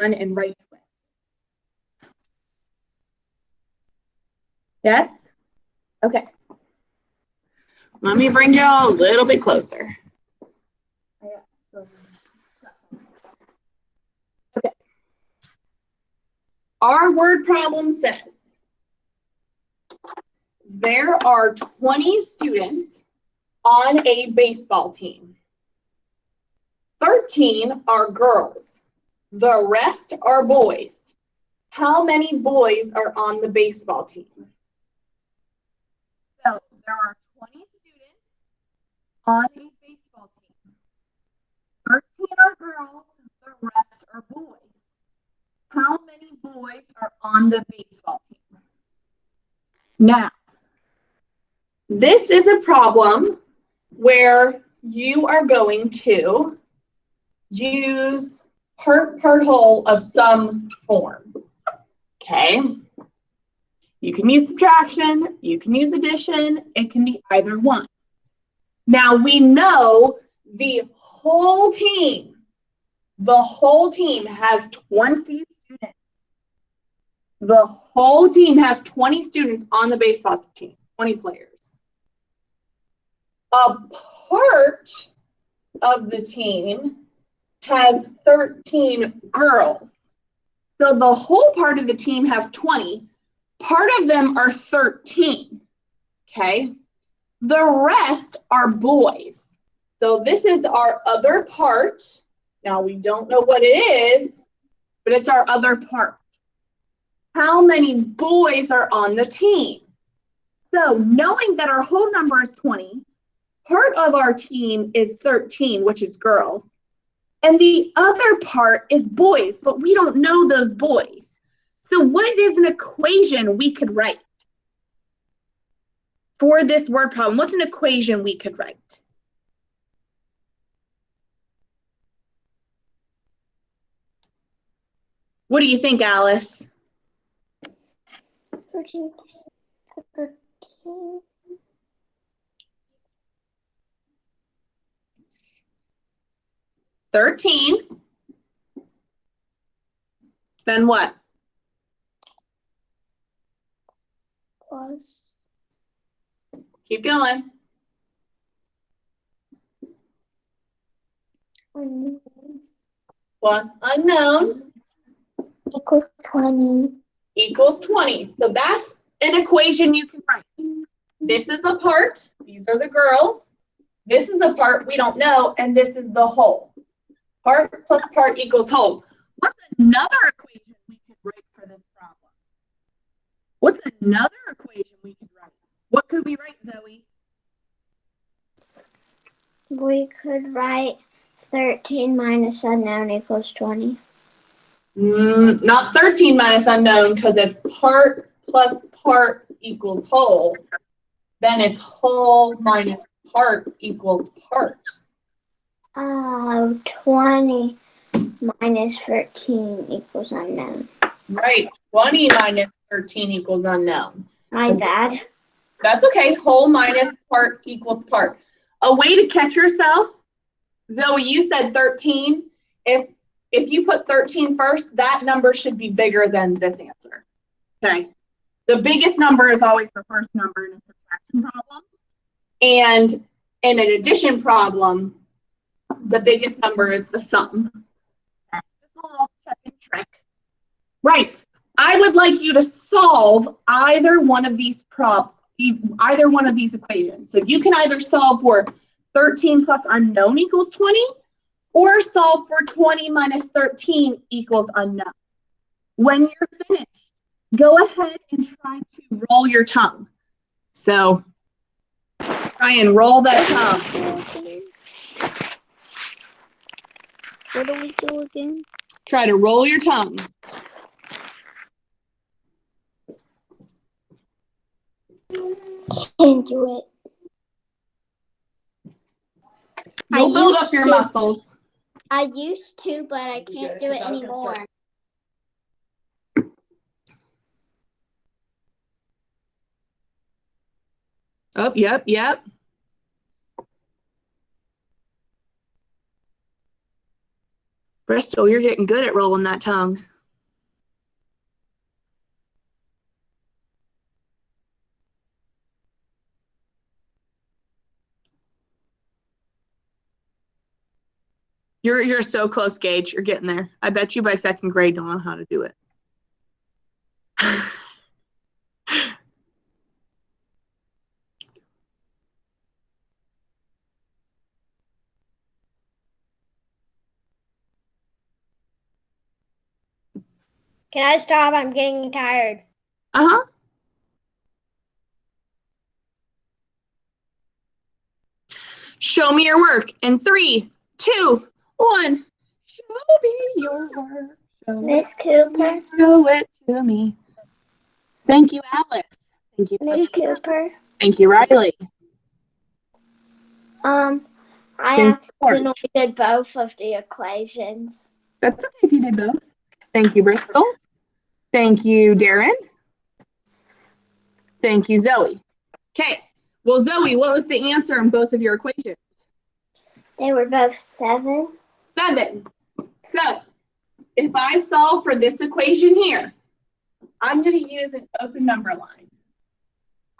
and right twist. Yes? Okay. Let me bring y'all a little bit closer. Okay. Our word problem says there are 20 students on a baseball team. 13 are girls. The rest are boys. How many boys are on the baseball team? So there are 20 students on a baseball team. 13 are girls, the rest are boys. How many boys are on the baseball team? Now, this is a problem where you are going to use part whole of some form, okay? You can use subtraction, you can use addition, it can be either one. Now we know the whole team has 20 students. The whole team has 20 students on the baseball team, 20 players. A part of the team has 13 girls. So the whole part of the team has 20. Part of them are 13, okay? The rest are boys. So this is our other part. Now we don't know what it is, but it's our other part. How many boys are on the team? So knowing that our whole number is 20, part of our team is 13, which is girls, and the other part is boys, but we don't know those boys. So what is an equation we could write for this word problem? What's an equation we could write? What do you think, Alice? 13. 13. Then what? Plus. Keep going. Unknown. Plus unknown. Equals 20. Equals 20. So that's an equation you can write. This is a part. These are the girls. This is a part we don't know, and this is the whole. Part plus part equals whole. What's another equation we could write for this problem? What's another equation we could write? What could we write, Zoe? We could write 13 minus unknown equals 20. Not 13 minus unknown, because it's part plus part equals whole. Then it's whole minus part equals part. 20 minus 13 equals unknown. Right, 20 minus 13 equals unknown. My bad. That's okay, whole minus part equals part. A way to catch yourself, Zoe, you said 13. If you put 13 first, that number should be bigger than this answer, okay? The biggest number is always the first number in a subtraction problem. And in an addition problem, the biggest number is the sum. Just a little tip and trick. Right. I would like you to solve either one of these equations. So you can either solve for 13 plus unknown equals 20, or solve for 20 minus 13 equals unknown. When you're finished, go ahead and try to roll your tongue. So try and roll that tongue. What do we do again? Try to roll your tongue. Can't do it. You'll build up your muscles. I used to, but I can't do it anymore. Oh, yep. Bristol, you're getting good at rolling that tongue. You're so close, Gage. You're getting there. I bet you by second grade you'll know how to do it. Can I stop? I'm getting tired. Uh-huh. Show me your work in 3, 2, 1. Show me your work. Miss Cooper. Show it to me. Thank you, Alex. Thank you, Miss Kate. Cooper. Thank you, Riley. I accidentally did both of the equations. That's okay if you did both. Thank you, Bristol. Thank you, Darren. Thank you, Zoe. Okay. Well, Zoe, what was the answer in both of your equations? They were both 7. 7. So, if I solve for this equation here, I'm going to use an open number line.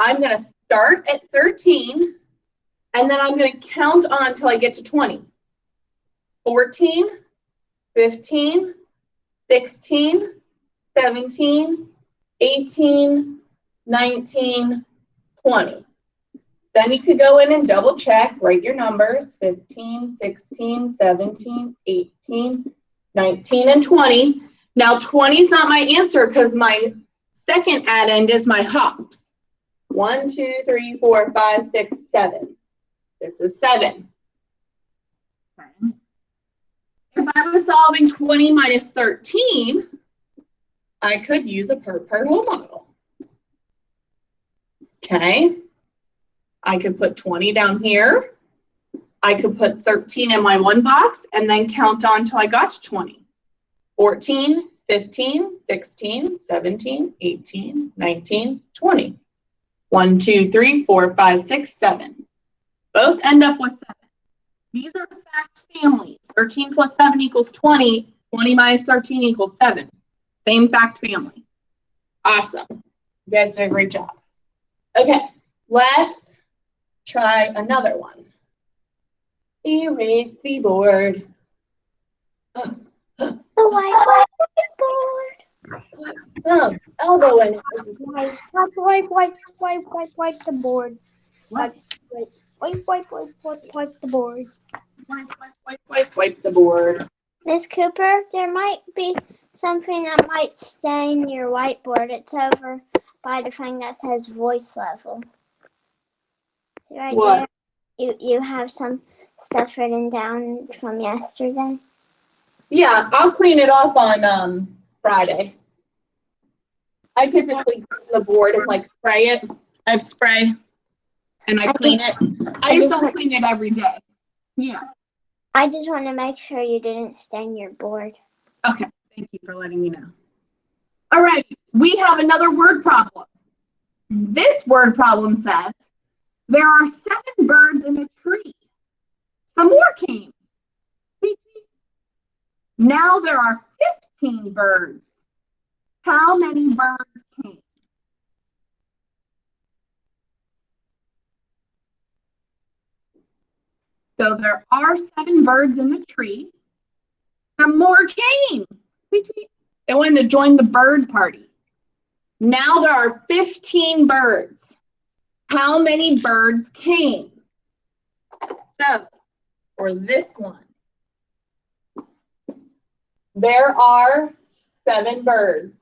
I'm going to start at 13, and then I'm going to count on until I get to 20. 14, 15, 16, 17, 18, 19, 20. Then you could go in and double check, write your numbers, 15, 16, 17, 18, 19, and 20. Now 20 is not my answer because my second addend is my hops. 1, 2, 3, 4, 5, 6, 7. This is 7. Okay. If I was solving 20 minus 13, I could use a per-part whole model. Okay. I could put 20 down here. I could put 13 in my one box and then count on till I got to 20. 14, 15, 16, 17, 18, 19, 20. 1, 2, 3, 4, 5, 6, 7. Both end up with 7. These are fact families. 13 plus 7 equals 20. 20 minus 13 equals 7. Same fact family. Awesome. You guys did a great job. Okay, let's try another one. Erase the board. The whiteboard. Put some elbow in it. Wipe the board. What? Wipe the board. Wipe the board. Miss Cooper, there might be something that might stain your whiteboard. It's over by the thing that says voice level. Right What? there. You have some stuff written down from yesterday. Yeah, I'll clean it off on Friday. I typically clean the board and like spray it. I have spray and I clean it. I just don't clean it every day. Yeah. I just want to make sure you didn't stain your board. Okay, thank you for letting me know. All right, we have another word problem. This word problem says, there are 7 birds in a tree. Some more came. Now there are 15 birds. How many birds came? So there are 7 birds in the tree. Some more came. They wanted to join the bird party. Now there are 15 birds. How many birds came? So for this one, there are 7 birds.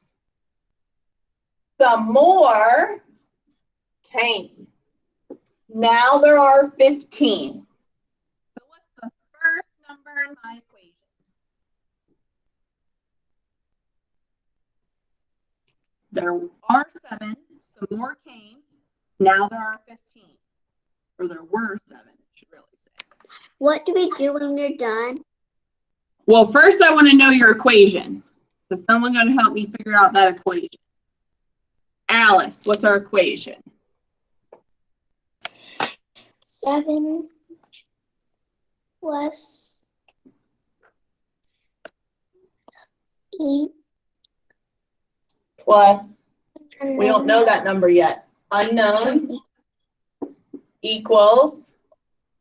Some more came. Now there are 15. So what's the first number in my equation? There are 7. Some more came. Now there are 15. Or there were 7, I should really say. What do we do when you're done? Well, first I want to know your equation. Is someone going to help me figure out that equation? Alice, what's our equation? 7 plus 8. Plus, we don't know that number yet. Unknown equals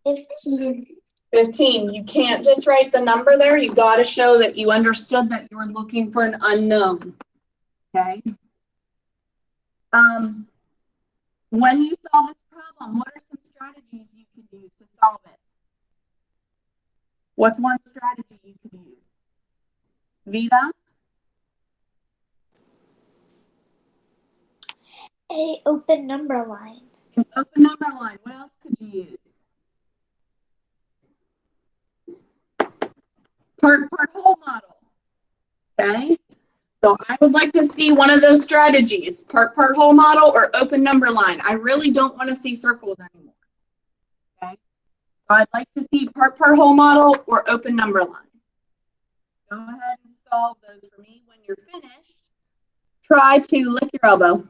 15. 15. You can't just write the number there. You got to show that you understood that you were looking for an unknown. Okay. When you solve this problem, what are some strategies you can use to solve it? What's one strategy you could use? Vita? A open number line. An open number line. What else could you use? Part whole model. Okay. So I would like to see one of those strategies, part whole model or open number line. I really don't want to see circles anymore. Okay. So I'd like to see part whole model or open number line. Go ahead and solve those for me. When you're finished, try to lick your elbow.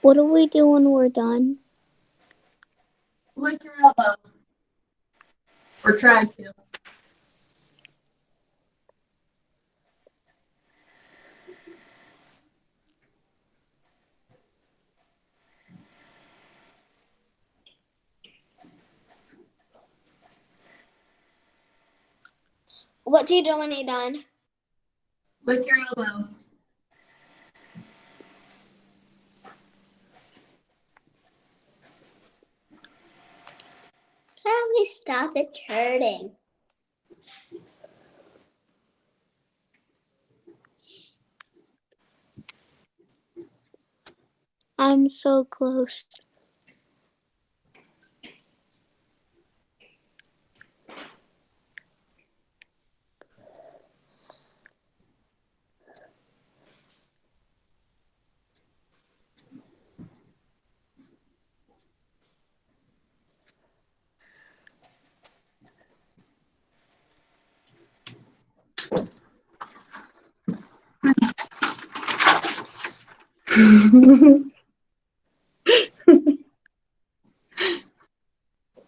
What do we do when we're done? Lick your elbow. Or try to. What do you do when you're done? Lick your elbow. How do we stop it hurting? I'm so close.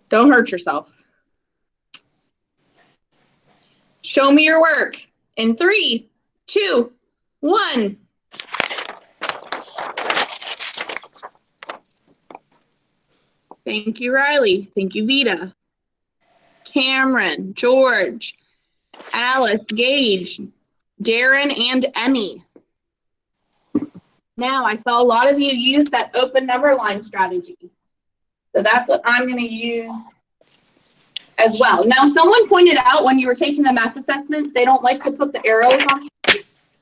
Don't hurt yourself. Show me your work in 3, 2, 1. Thank you, Riley. Thank you, Vita. Cameron, George, Alice, Gage, Darren, and Emmy. Now, I saw a lot of you use that open number line strategy. So that's what I'm going to use as well. Now, someone pointed out when you were taking the math assessment, they don't like to put the arrows on. I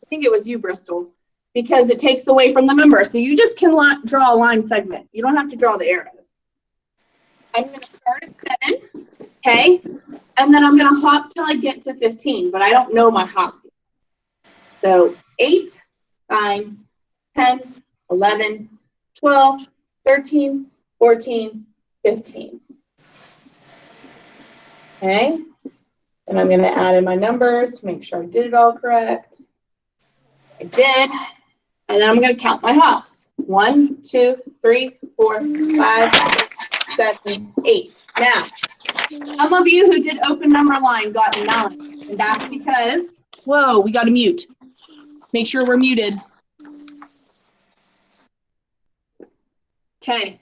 think it was you, Bristol, because it takes away from the number. So you just can draw a line segment. You don't have to draw the arrows. I'm going to start at 7, okay? And then I'm going to hop till I get to 15, but I don't know my hops. So 8, 9, 10, 11, 12, 13, 14, 15. Okay, and I'm going to add in my numbers to make sure I did it all correct. I did. And then I'm going to count my hops. 1, 2, 3, 4, 5, 6, 7, 8. Now, some of you who did open number line got 9. And that's because, whoa, we got to mute. Make sure we're muted. Okay.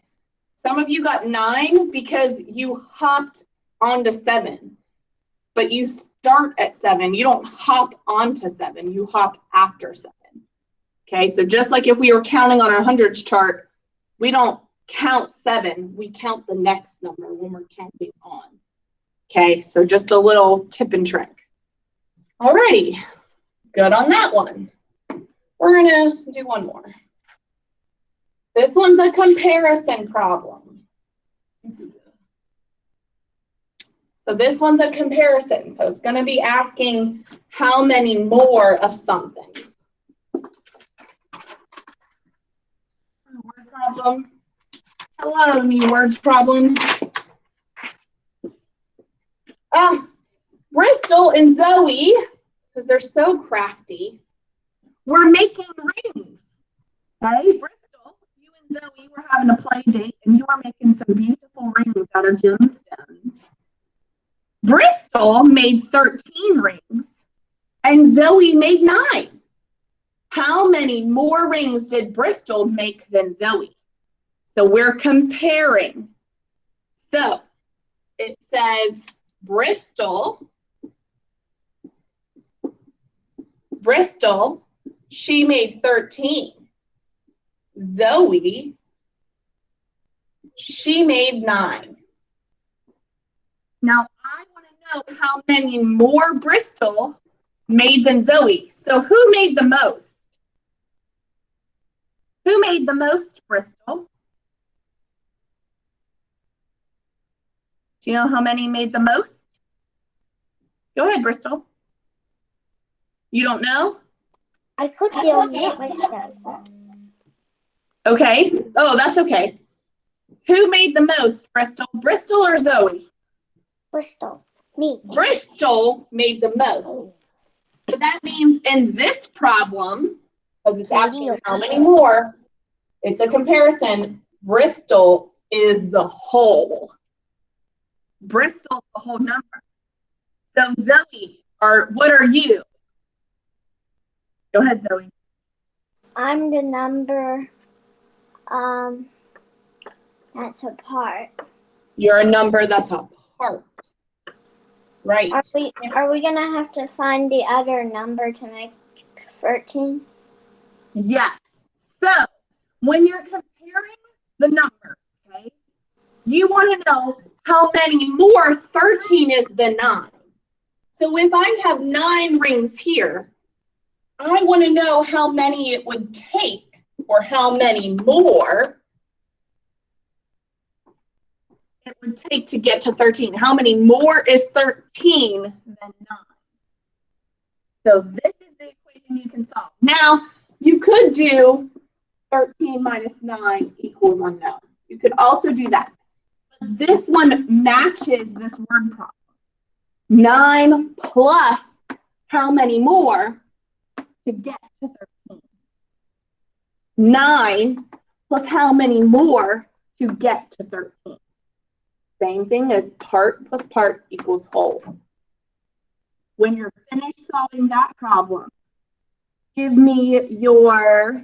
Some of you got 9 because you hopped onto 7. But you start at 7. You don't hop onto 7. You hop after 7. Okay, so just like if we were counting on our hundreds chart, we don't count 7. We count the next number when we're counting on. Okay, so just a little tip and trick. Alrighty, good on that one. We're gonna do one more. This one's a comparison problem. So this one's a comparison. So it's gonna be asking how many more of something. Word problem. Hello, new word problem. and Zoe, because they're so crafty, were making rings. Okay, Bristol, you and Zoe were having a play date, and you were making some beautiful rings out of gemstones. Bristol made 13 rings, and Zoe made 9. How many more rings did Bristol make than Zoe? So we're comparing. So it says Bristol, she made 13. Zoe, she made 9. Now I want to know how many more Bristol made than Zoe. So who made the most? Who made the most, Bristol? Do you know how many made the most? Go ahead, Bristol. You don't know? I could deal with myself. Okay. Oh, that's okay. Who made the most, Bristol? Bristol or Zoe? Bristol. Me. Bristol made the most. So that means in this problem, because it's asking how many more, it's a comparison. Bristol is the whole. Bristol's the whole number. So Zoe, what are you? Go ahead, Zoe. I'm the number that's a part. You're a number that's a part. Right. Are we gonna have to find the other number to make 13? Yes. So when you're comparing the numbers, okay, you want to know how many more 13 is than 9. So if I have 9 rings here, I want to know how many it would take, or how many more it would take to get to 13. How many more is 13 than 9? So this is the equation you can solve. Now, you could do 13 minus 9 equals unknown. You could also do that. But this one matches this word problem. 9 plus how many more to get to 13? 9 plus how many more to get to 13? Same thing as part plus part equals whole. When you're finished solving that problem, give me your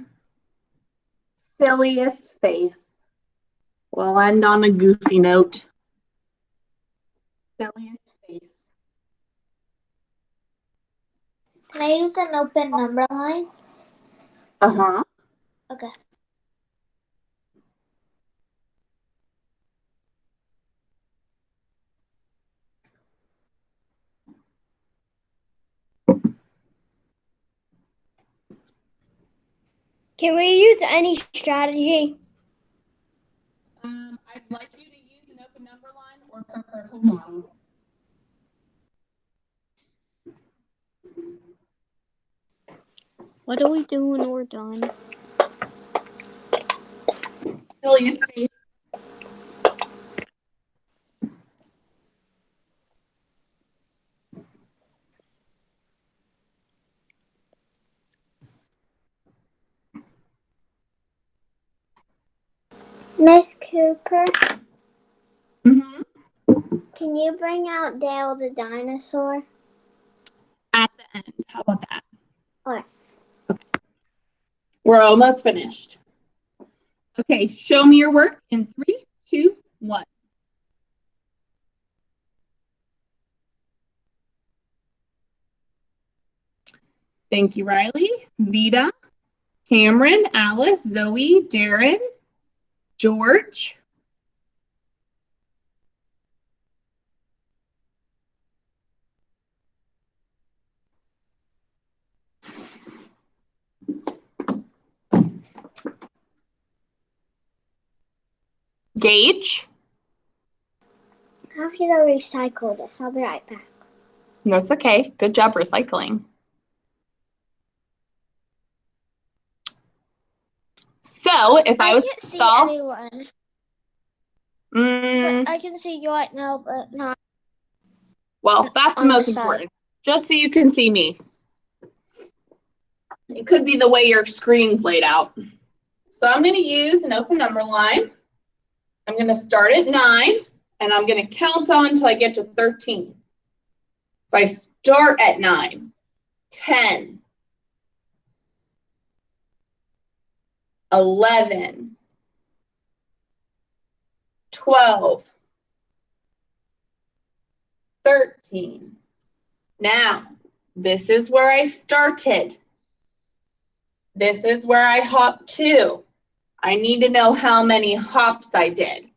silliest face. We'll end on a goofy note. Silliest face. Can I use an open number line? Uh-huh. Okay. Can we use any strategy? I'd like you to use an open number line or prefer whole model. What do we do when we're done? Silliest face. Miss Cooper, Mm-hmm. can you bring out Dale the dinosaur? At the end. How about that? Alright. Okay. We're almost finished. Okay, show me your work in 3, 2, 1. Thank you, Riley. Vita, Cameron, Alice, Zoe, Darren, George. Gage. I have to go recycle this. I'll be right back. That's okay. Good job recycling. So if I was can't to see solve, anyone. mm, I can see you right now, but not. well, that's the on the most side. important. just so you can see me. It could be the way your screen's laid out. So I'm going to use an open number line. I'm going to start at 9, and I'm going to count on until I get to 13. So I start at 9, 10, 11, 12, 13. Now, this is where I started. This is where I hopped to. I need to know how many hops I did.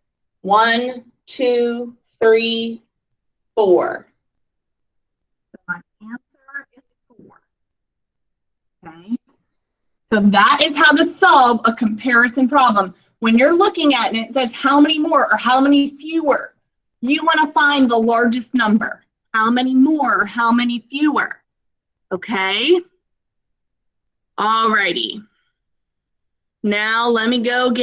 1, 2, 3, 4. So my answer is 4. Okay. So that is how to solve a comparison problem. When you're looking at it and it says how many more or how many fewer, you want to find the largest number. How many more or how many fewer? Okay? Alrighty. Now let me go get